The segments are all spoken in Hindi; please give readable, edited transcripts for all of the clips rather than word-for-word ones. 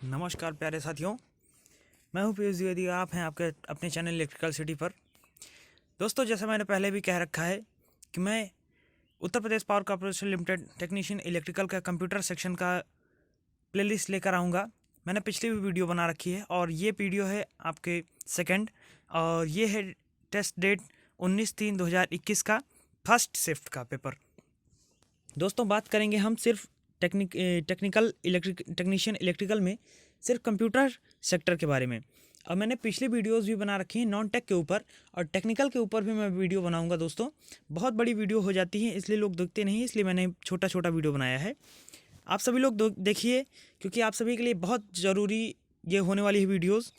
नमस्कार प्यारे साथियों, मैं हूं पीयूष द्विवेदी। आप हैं आपके अपने चैनल इलेक्ट्रिकल सिटी पर। दोस्तों, जैसा मैंने पहले भी कह रखा है कि मैं Uttar Pradesh power corporation limited technician electrical का कंप्यूटर सेक्शन का प्लेलिस्ट लेकर आऊँगा। मैंने पिछली भी वीडियो बना रखी है और ये वीडियो है आपके सेकंड, और ये है टेस्ट डेट 19/3/2021 का फर्स्ट शिफ्ट का पेपर। दोस्तों, बात करेंगे हम सिर्फ टेक्नीशियन इलेक्ट्रिकल में सिर्फ कंप्यूटर सेक्टर के बारे में। और मैंने पिछली वीडियोस भी बना रखी हैं नॉन टेक के ऊपर, और टेक्निकल के ऊपर भी मैं वीडियो बनाऊंगा। दोस्तों, बहुत बड़ी वीडियो हो जाती है इसलिए लोग देखते नहीं, इसलिए मैंने छोटा छोटा वीडियो बनाया है। आप सभी लोग देखिए, क्योंकि आप सभी के लिए बहुत ज़रूरी ये होने वाली है वीडियोज़।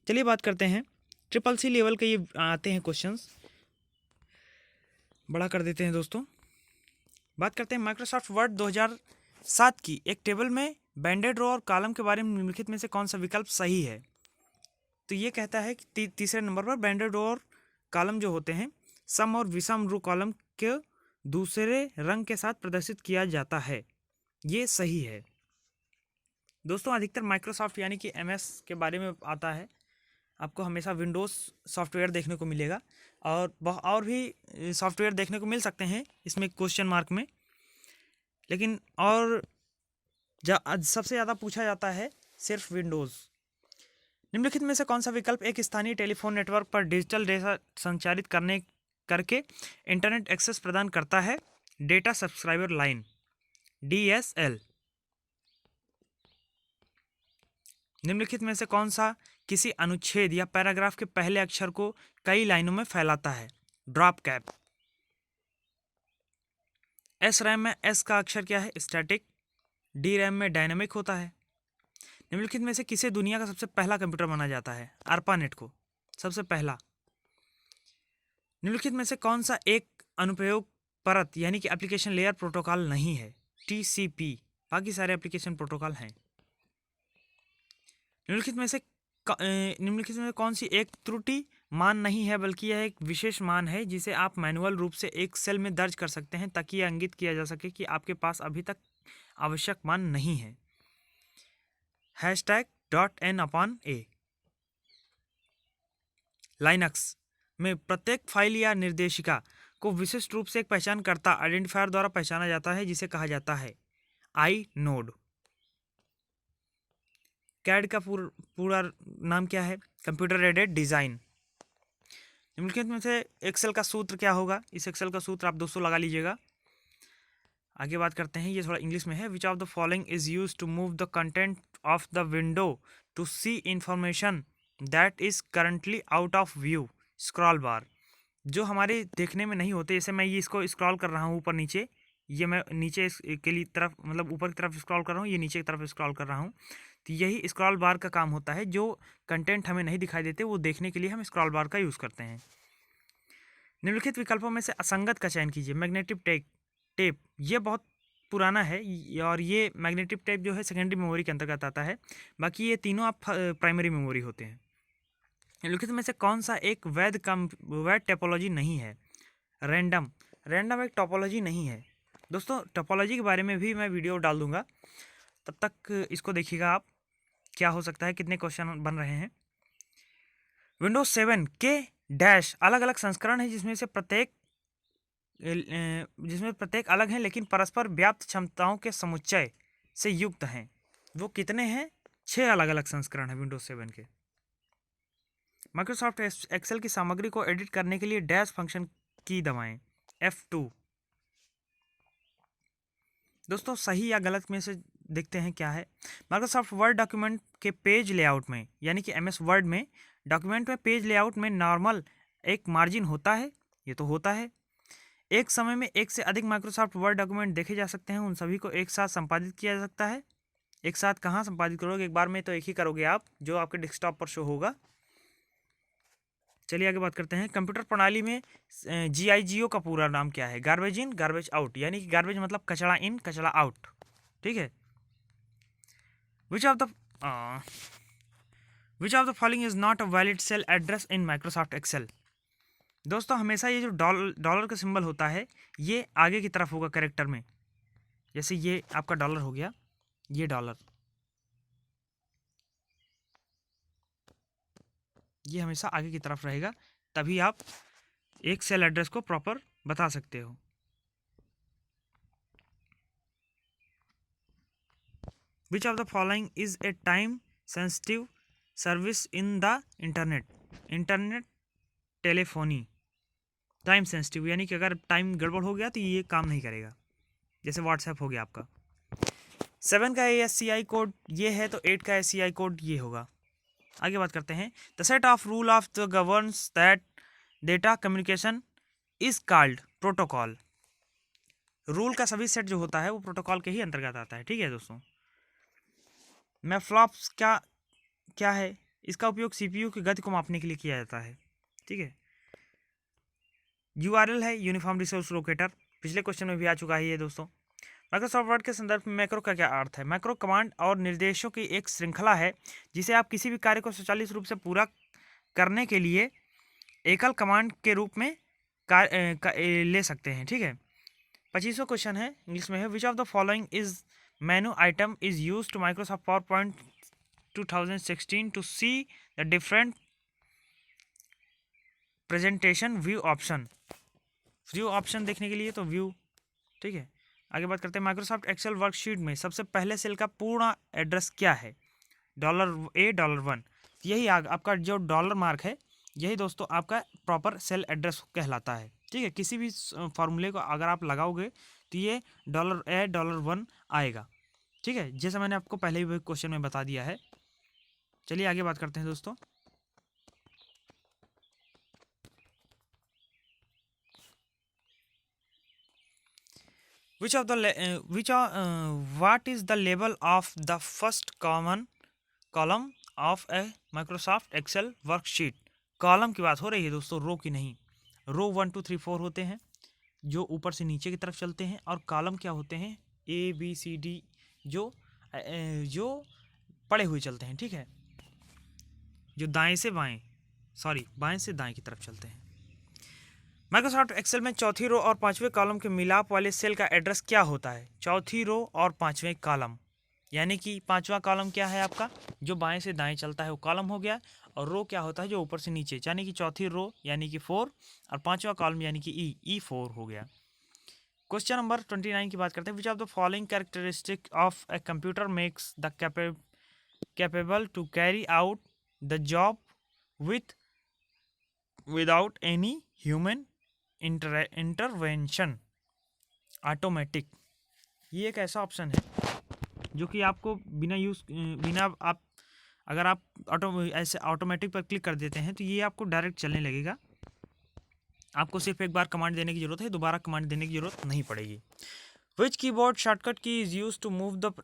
चलिए बात करते हैं। ट्रिपल सी लेवल के ये आते हैं क्वेश्चंस, बड़ा कर देते हैं दोस्तों। बात करते हैं माइक्रोसॉफ्ट वर्ड 2007 की एक टेबल में बैंडेड रो और कॉलम के बारे में निम्नलिखित में से कौन सा विकल्प सही है। तो ये कहता है कि तीसरे नंबर पर बैंडेड रो और कॉलम जो होते हैं, सम और विषम रो कॉलम के दूसरे रंग के साथ प्रदर्शित किया जाता है। ये सही है दोस्तों। अधिकतर माइक्रोसॉफ्ट यानी कि MS के बारे में आता है। आपको हमेशा विंडोज़ सॉफ्टवेयर देखने को मिलेगा, और भी सॉफ्टवेयर देखने को मिल सकते हैं इसमें क्वेश्चन मार्क में, लेकिन और सबसे ज़्यादा पूछा जाता है सिर्फ विंडोज़। निम्नलिखित में से कौन सा विकल्प एक स्थानीय टेलीफोन नेटवर्क पर डिजिटल डेटा संचारित करके इंटरनेट एक्सेस प्रदान करता है? Data subscriber line, DSL। निम्नलिखित में से कौन सा किसी अनुच्छेद या पैराग्राफ के पहले अक्षर को कई लाइनों में फैलाता है? Drop cap. SRAM में S का अक्षर क्या है? स्टैटिक। DRAM में डायनामिक होता है। निम्नलिखित में से किसे दुनिया का सबसे पहला कंप्यूटर माना जाता है? ARPANET को सबसे पहला। निम्नलिखित में से कौन सा एक अनुप्रयोग परत यानी कि एप्लीकेशन लेयर प्रोटोकॉल नहीं है? TCP। बाकी सारे एप्लीकेशन प्रोटोकॉल हैं। निम्नलिखित में कौन सी एक त्रुटि मान नहीं है, बल्कि यह एक विशेष मान है जिसे आप मैनुअल रूप से एक सेल में दर्ज कर सकते हैं ताकि यह इंगित किया जा सके कि आपके पास अभी तक आवश्यक मान नहीं है? #.n/a। लाइनक्स में प्रत्येक फाइल या निर्देशिका को विशिष्ट रूप से एक पहचानकर्ता आइडेंटिफायर द्वारा पहचाना जाता है जिसे कहा जाता है inode। कैड का पूरा नाम क्या है? Computer aided design. निम्नलिखित में से एक्सेल का सूत्र क्या होगा? इस एक्सेल का सूत्र आप दोस्तों लगा लीजिएगा। आगे बात करते हैं, ये थोड़ा इंग्लिश में है। Which of the following is use to move the content of the window to see information that is currently out of view? Scroll bar. जो हमारे देखने में नहीं होते, जैसे मैं ये इसको स्क्रॉल कर रहा हूँ ऊपर नीचे, ये मैं नीचे के लिए तरफ मतलब ऊपर की तरफ स्क्रॉल कर रहा हूँ, ये नीचे की तरफ स्क्रॉल कर रहा हूँ। तो यही स्क्रॉल बार का काम होता है। जो कंटेंट हमें नहीं दिखाई देते वो देखने के लिए हम स्क्रॉल बार का यूज़ करते हैं। निम्नलिखित विकल्पों में से असंगत का चयन कीजिए। मैग्नेटिक टेप, ये बहुत पुराना है, और ये मैग्नेटिक टेप जो है सेकेंडरी मेमोरी के अंतर्गत आता है। बाकी ये तीनों आप प्राइमरी मेमोरी होते हैं। निम्नलिखित में से कौन सा एक वैध टोपोलॉजी नहीं है? रैंडम एक टोपोलॉजी नहीं है। दोस्तों, टोपोलॉजी के बारे में भी मैं वीडियो डाल दूंगा, तब तक इसको देखिएगा आप, क्या हो सकता है, कितने क्वेश्चन बन रहे हैं। विंडोज 7 के डैश अलग अलग संस्करण है जिसमें प्रत्येक अलग हैं लेकिन परस्पर व्याप्त क्षमताओं के समुच्चय से युक्त हैं। वो कितने हैं? 6 अलग अलग संस्करण है विंडोज 7 के। माइक्रोसॉफ्ट एक्सेल की सामग्री को एडिट करने के लिए डैश फंक्शन की दबाएं, F2। दोस्तों, सही या गलत में से देखते हैं क्या है। माइक्रोसॉफ्ट वर्ड डॉक्यूमेंट के पेज लेआउट में यानी कि MS वर्ड में डॉक्यूमेंट में पेज लेआउट में नॉर्मल एक मार्जिन होता है? ये तो होता है। एक समय में एक से अधिक माइक्रोसॉफ्ट वर्ड डॉक्यूमेंट देखे जा सकते हैं, उन सभी को एक साथ संपादित किया जा सकता है। एक साथ कहाँ संपादित करोगे? एक बार में तो एक ही करोगे आप, जो आपके डेस्कटॉप पर शो होगा। चलिए आगे बात करते हैं। कंप्यूटर प्रणाली में GIGO का पूरा नाम क्या है? गार्बेज इन गार्बेज आउट, यानी कि गार्बेज मतलब कचरा इन कचरा आउट। ठीक है। Which of the following is not a valid cell address in Microsoft Excel? दोस्तों, हमेशा ये जो डॉलर का सिंबल होता है ये आगे की तरफ होगा कैरेक्टर में। जैसे ये आपका डॉलर हो गया, ये डॉलर, ये हमेशा आगे की तरफ रहेगा, तभी आप एक सेल एड्रेस को प्रॉपर बता सकते हो। विच of the following is a time sensitive service in the internet? Internet telephony time sensitive, यानी कि अगर टाइम गड़बड़ हो गया तो ये काम नहीं करेगा, जैसे व्हाट्सएप हो गया आपका। 7 का ASCII कोड ये है, तो 8 का ASCII कोड ये होगा। आगे बात करते हैं। The set of rule of the governs that data communication is called protocol. Rule का सभी सेट जो होता है वो प्रोटोकॉल के ही अंतर्गत आता है। ठीक है दोस्तों। मैफ्लॉप्स क्या क्या है? इसका उपयोग CPU की गति को मापने के लिए किया जाता है। ठीक है। URL है यूनिफॉर्म रिसोर्स लोकेटर, पिछले क्वेश्चन में भी आ चुका है ये दोस्तों। माइक्रोसॉफ्ट वर्ड के संदर्भ में मैक्रो का क्या अर्थ है? मैक्रो कमांड और निर्देशों की एक श्रृंखला है जिसे आप किसी भी कार्य को स्वचालित रूप से पूरा करने के लिए एकल कमांड के रूप में ले सकते हैं। ठीक है। 25वां क्वेश्चन है, इंग्लिश में है। Which of the following is menu item is use to Microsoft PowerPoint 2016 to see the different presentation view option. View option देखने के लिए तो व्यू। ठीक है। आगे बात करते हैं। माइक्रोसॉफ्ट एक्सेल वर्कशीट में सबसे पहले सेल का पूर्ण एड्रेस क्या है? $A $1। यही आपका जो डॉलर मार्क है, यही दोस्तों आपका प्रॉपर सेल एड्रेस कहलाता है। ठीक है। किसी भी फॉर्मूले को अगर आप लगाओगे तो ये $A $1 आएगा। ठीक है, जैसा मैंने आपको पहले भी क्वेश्चन में बता दिया है। चलिए आगे बात करते हैं दोस्तों। What is the label of the first common column of a Microsoft Excel worksheet? Column की बात हो रही है दोस्तों, रो की नहीं। रो 1 2 3 4 होते हैं जो ऊपर से नीचे की तरफ चलते हैं, और कॉलम क्या होते हैं? ABCD जो पड़े हुए चलते हैं। ठीक है, जो दाएं से बाएं, सॉरी बाएं से दाएं की तरफ चलते हैं। माइक्रोसॉफ्ट एक्सेल में चौथी रो और पांचवें कॉलम के मिलाप वाले सेल का एड्रेस क्या होता है? चौथी रो और पांचवें कॉलम, यानी कि पांचवा कॉलम क्या है आपका? जो बाएं से दाएं चलता है वो कॉलम हो गया, और रो क्या होता है? जो ऊपर से नीचे, यानी कि चौथी रो यानी कि 4, और पांचवा कॉलम यानी कि E4 हो गया। क्वेश्चन नंबर 29 की बात करते हैं। Which of the following characteristic of a computer makes the capable to carry out the job without any human intervention? Automatic. ये एक ऐसा ऑप्शन है जो कि आपको बिना आप अगर आप ऐसे ऑटोमेटिक पर क्लिक कर देते हैं तो ये आपको डायरेक्ट चलने लगेगा। आपको सिर्फ एक बार कमांड देने की जरूरत है, दोबारा कमांड देने की जरूरत नहीं पड़ेगी। Which keyboard shortcut key is use to move the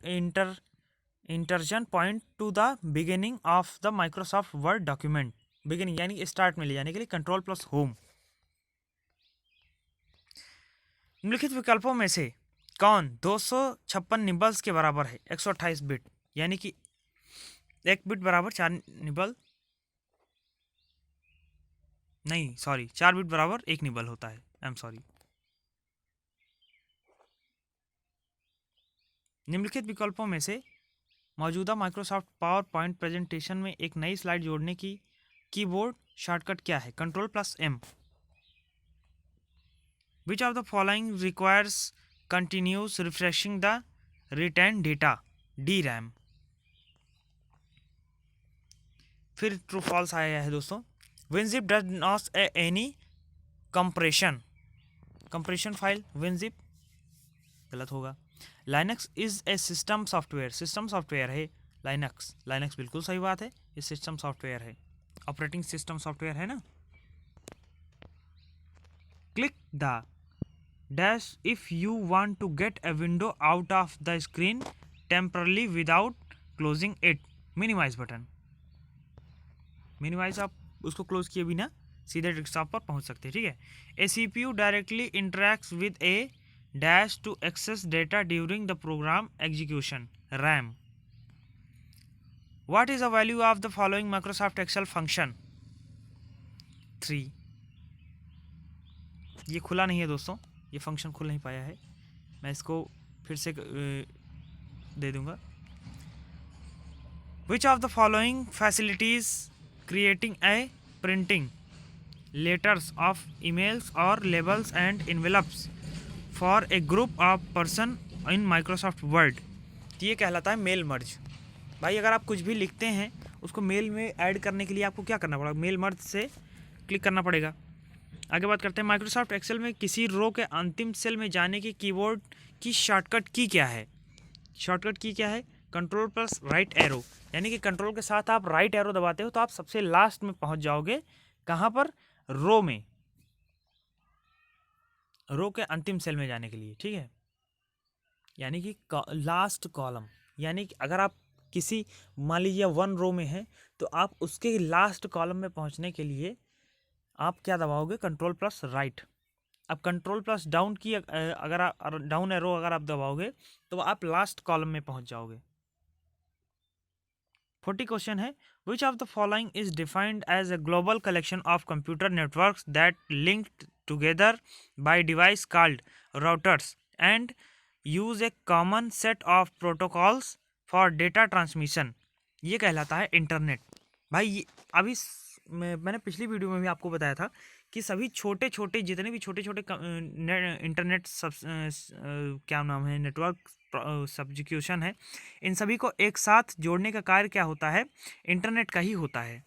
insertion point to the beginning of the Microsoft Word document? Beginning यानी स्टार्ट में ले जाने के लिए Ctrl+Home। निम्नलिखित विकल्पों में से कौन 256 निबल्स के बराबर है? 128 बिट, यानी कि 1 बिट बराबर 4 निबल, नहीं सॉरी 4 बिट बराबर 1 निबल होता है। I am sorry. निम्नलिखित विकल्पों में से मौजूदा माइक्रोसॉफ्ट पावर पॉइंट प्रेजेंटेशन में एक नई स्लाइड जोड़ने की कीबोर्ड शॉर्टकट क्या है? Ctrl+M। Which of the following requires continuous refreshing the retained data? DRAM। फिर ट्रू फॉल्स आया है दोस्तों। WinZip does not any compression file WinZip गलत होगा। Linux is a system software है Linux बिल्कुल सही बात है, ये सिस्टम सॉफ्टवेयर है, ऑपरेटिंग सिस्टम सॉफ्टवेयर है ना। Click the dash if you want to get a window out of the screen temporarily without closing it। Minimize button, minimize आप उसको क्लोज किए बिना सीधे डेस्कटॉप पर पहुंच सकते हैं। ठीक है। A CPU directly interacts with a dash to access data during the program execution RAM। What is the value of the following Microsoft Excel function? 3। ये खुला नहीं है दोस्तों, ये फंक्शन खुल नहीं पाया है, मैं इसको फिर से दे दूंगा। विच of the following facilities creating a printing letters of emails or labels and envelopes for a group of person in Microsoft Word। तो ये कहलाता है मेल मर्ज। भाई अगर आप कुछ भी लिखते हैं उसको मेल में ऐड करने के लिए आपको क्या करना पड़ेगा, मेल मर्ज से क्लिक करना पड़ेगा। आगे बात करते हैं माइक्रोसॉफ्ट एक्सेल में किसी रो के अंतिम सेल में जाने की कीबोर्ड की शॉर्टकट की क्या है। शॉर्टकट की क्या है, कंट्रोल प्लस राइट एरो, यानी कि कंट्रोल के साथ आप राइट एरो दबाते हो तो आप सबसे लास्ट में पहुंच जाओगे। कहां पर, रो में, रो के अंतिम सेल में जाने के लिए, ठीक है, यानी कि लास्ट कॉलम। यानी कि अगर आप किसी, मान लीजिए 1 रो में है तो आप उसके लास्ट कॉलम में पहुंचने के लिए आप क्या दबाओगे, कंट्रोल प्लस राइट। अब कंट्रोल प्लस डाउन की अगर आप डाउन एरो अगर आप दबाओगे तो आप लास्ट कॉलम में पहुंच जाओगे। 40 क्वेश्चन है, which of the following is defined as a global collection of computer networks that linked together by device called routers and use a common set of protocols for data transmission. ये कहलाता है इंटरनेट। भाई अभी मैंने पिछली वीडियो में भी आपको बताया था कि सभी छोटे छोटे जितने भी छोटे छोटे इंटरनेट सब क्या नाम है, नेटवर्क सब्जिक्यूशन है, इन सभी को एक साथ जोड़ने का कार्य क्या होता है, इंटरनेट का ही होता है।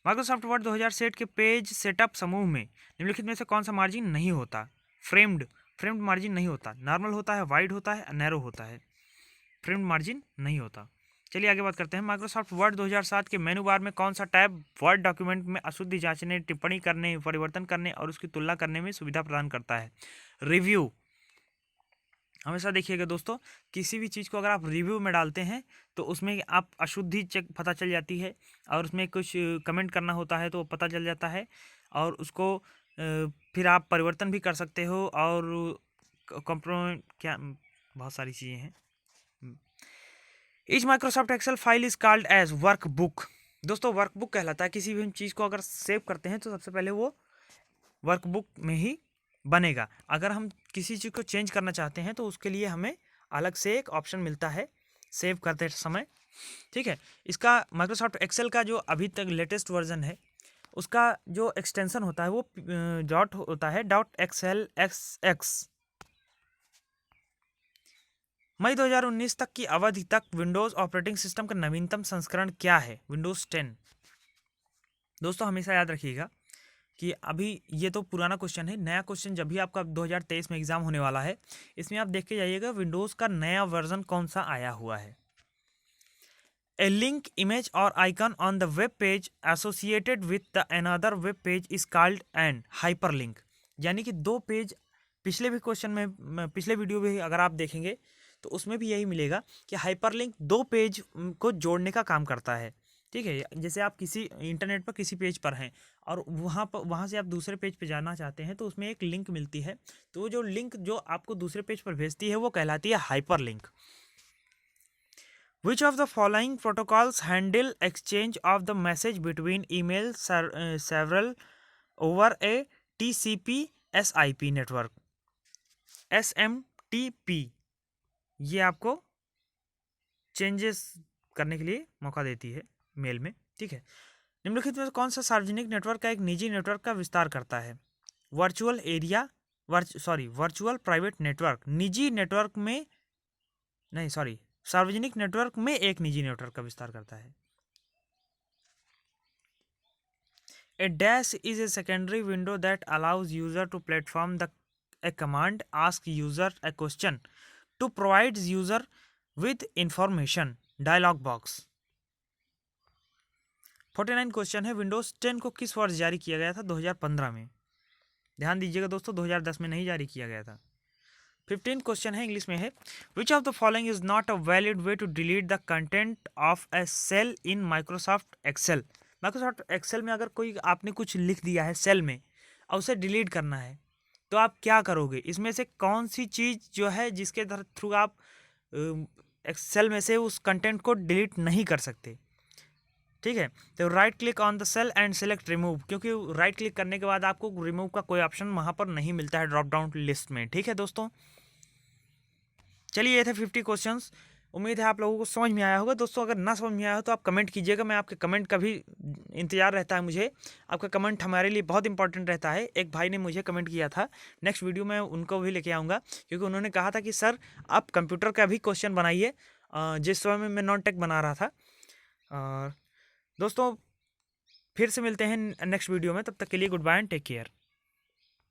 माइक्रोसॉफ्ट वर्ड 2000 के पेज सेटअप समूह में निम्नलिखित में से कौन सा मार्जिन नहीं होता। फ्रेम्ड मार्जिन नहीं होता, नॉर्मल होता है, वाइड होता है, नैरो होता है, फ्रेम्ड मार्जिन नहीं होता। चलिए आगे बात करते हैं। माइक्रोसॉफ्ट वर्ड 2007 के मेनू बार में कौन सा टैब वर्ड डॉक्यूमेंट में अशुद्धि जांचने, टिप्पणी करने, परिवर्तन करने और उसकी तुलना करने में सुविधा प्रदान करता है। रिव्यू। हमेशा देखिएगा दोस्तों, किसी भी चीज़ को अगर आप रिव्यू में डालते हैं तो उसमें आप अशुद्धि चेक पता चल जाती है और उसमें कुछ कमेंट करना होता है तो पता चल जाता है और उसको फिर आप परिवर्तन भी कर सकते हो और कंप्रोम क्या बहुत सारी चीज़ें हैं। Each Microsoft Excel file is called as workbook. दोस्तों वर्कबुक कहलाता है, किसी भी चीज़ को अगर सेव करते हैं तो सबसे पहले वो वर्कबुक में ही बनेगा। अगर हम किसी चीज़ को चेंज करना चाहते हैं तो उसके लिए हमें अलग से एक ऑप्शन मिलता है सेव करते समय, ठीक है। इसका माइक्रोसॉफ्ट एक्सेल का जो अभी तक लेटेस्ट वर्जन है उसका जो एक्सटेंशन होता है वो डॉट होता है, .xlsx। मई 2019 तक की अवधि तक विंडोज़ ऑपरेटिंग सिस्टम का नवीनतम संस्करण क्या है, विंडोज़ 10। दोस्तों हमेशा याद रखिएगा कि अभी ये तो पुराना क्वेश्चन है, नया क्वेश्चन जब भी आपका 2023 में एग्जाम होने वाला है इसमें आप देख के जाइएगा विंडोज़ का नया वर्जन कौन सा आया हुआ है। ए लिंक इमेज और icon on the web page associated with the another web page is called an hyperlink. यानी कि दो पेज, पिछले भी क्वेश्चन में, पिछले वीडियो भी अगर आप देखेंगे तो उसमें भी यही मिलेगा कि हाइपरलिंक दो पेज को जोड़ने का काम करता है, ठीक है। जैसे आप किसी इंटरनेट पर किसी पेज पर हैं और वहाँ से आप दूसरे पेज पे जाना चाहते हैं तो उसमें एक लिंक मिलती है, तो वो जो लिंक जो आपको दूसरे पेज पर भेजती है वो कहलाती है hyperlink. Which of the following protocols handle exchange of the message between email several over a TCP/SIP network? SMTP ये आपको चेंजेस करने के लिए मौका देती है मेल में, ठीक है। निम्नलिखित में कौन सा सार्वजनिक नेटवर्क का एक निजी नेटवर्क का विस्तार करता है। वर्चुअल प्राइवेट नेटवर्क निजी नेटवर्क में नहीं, सॉरी, सार्वजनिक नेटवर्क में एक निजी नेटवर्क का विस्तार करता है। A dash is a secondary window that allows user to platform the a command, ask user a question, to provide user with information, dialog box. 49 question है, विंडोज 10 को किस वर्ष जारी किया गया था, 2015 में। ध्यान दीजिएगा दोस्तों, 2010 में नहीं जारी किया गया था। 15 क्वेश्चन है, इंग्लिश में है, which of the following is not a valid way to delete the content of a cell in Microsoft Excel. Microsoft Excel में अगर कोई आपने कुछ लिख दिया है सेल में और उसे डिलीट करना है तो आप क्या करोगे, इसमें से कौन सी चीज़ जो है जिसके थ्रू आप एक्सेल में से उस कंटेंट को डिलीट नहीं कर सकते, ठीक है। तो right click on the cell and select remove, क्योंकि राइट क्लिक करने के बाद आपको रिमूव का कोई ऑप्शन वहाँ पर नहीं मिलता है ड्रॉप डाउन लिस्ट में, ठीक है दोस्तों। चलिए ये थे 50 क्वेश्चंस। उम्मीद है आप लोगों को समझ में आया होगा। दोस्तों अगर ना समझ में आया हो तो आप कमेंट कीजिएगा, मैं आपके कमेंट का भी इंतजार रहता है मुझे। आपका कमेंट हमारे लिए बहुत इंपॉर्टेंट रहता है। एक भाई ने मुझे कमेंट किया था, नेक्स्ट वीडियो में उनको भी लेके आऊँगा, क्योंकि उन्होंने कहा था कि सर आप कंप्यूटर का भी क्वेश्चन बनाइए, जिस समय में मैं नॉन टेक बना रहा था। दोस्तों फिर से मिलते हैं नेक्स्ट वीडियो में, तब तक के लिए good bye and take care.